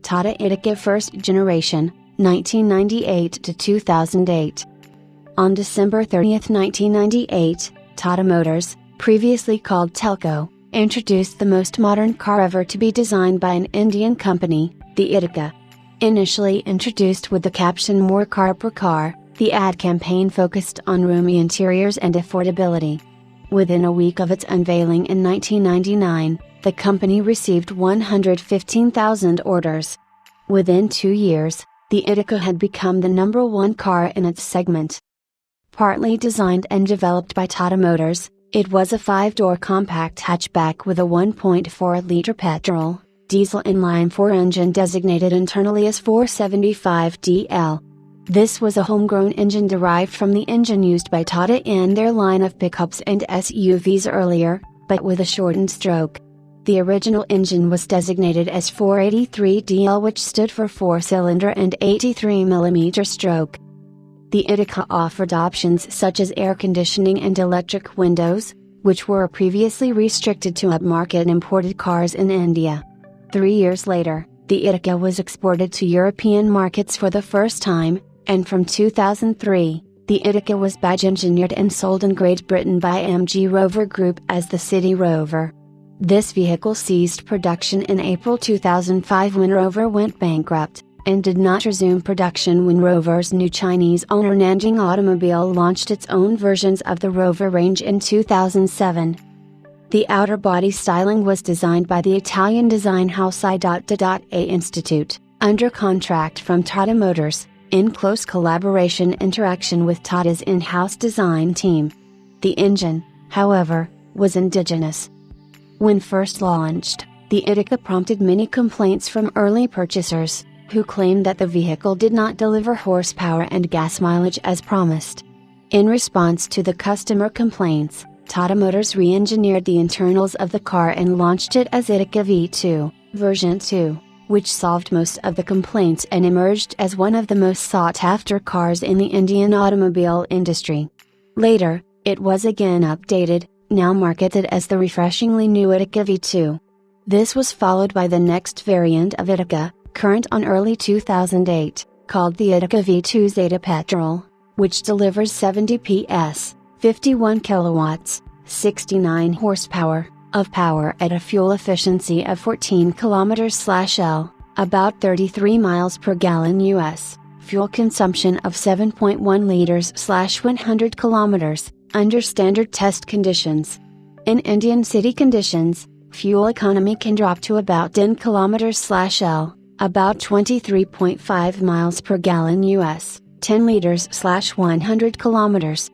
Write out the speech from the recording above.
Tata Indica First Generation, 1998 to 2008. On December 30, 1998, Tata Motors, previously called Telco, introduced the most modern car ever to be designed by an Indian company, the Indica. Initially introduced with the caption "More car per car," the ad campaign focused on roomy interiors and affordability. Within a week of its unveiling in 1999, the company received 115,000 orders. Within 2 years, the Indica had become the #1 car in its segment. Partly designed and developed by Tata Motors, it was a 5-door compact hatchback with a 1.4-liter petrol, diesel inline-4 engine designated internally as 475DL. This was a homegrown engine derived from the engine used by Tata in their line of pickups and SUVs earlier, but with a shortened stroke. The original engine was designated as 483DL, which stood for 4-cylinder and 83mm stroke. The Indica offered options such as air conditioning and electric windows, which were previously restricted to upmarket imported cars in India. 3 years later, the Indica was exported to European markets for the first time, and from 2003, the Indica was badge-engineered and sold in Great Britain by MG Rover Group as the City Rover. This vehicle ceased production in April 2005 when Rover went bankrupt, and did not resume production when Rover's new Chinese owner Nanjing Automobile launched its own versions of the Rover range in 2007. The outer body styling was designed by the Italian design house I.A Institute, under contract from Tata Motors, in close interaction with Tata's in-house design team. The engine, however, was indigenous. When first launched, the Indica prompted many complaints from early purchasers, who claimed that the vehicle did not deliver horsepower and gas mileage as promised. In response to the customer complaints, Tata Motors re-engineered the internals of the car and launched it as Indica V2, version 2, which solved most of the complaints and emerged as one of the most sought-after cars in the Indian automobile industry. Later, it was again updated, now marketed as the refreshingly new Indica V2. This was followed by the next variant of Indica, current on early 2008, called the Indica V2 Zeta Petrol, which delivers 70 PS, 51 kilowatts, 69 horsepower, of power at a fuel efficiency of 14 km/L, about 33 miles per gallon US, fuel consumption of 7.1 liters/100 kilometers, under standard test conditions. In Indian city conditions, fuel economy can drop to about 10 km/L, about 23.5 miles per gallon US, 10 liters/100 kilometers.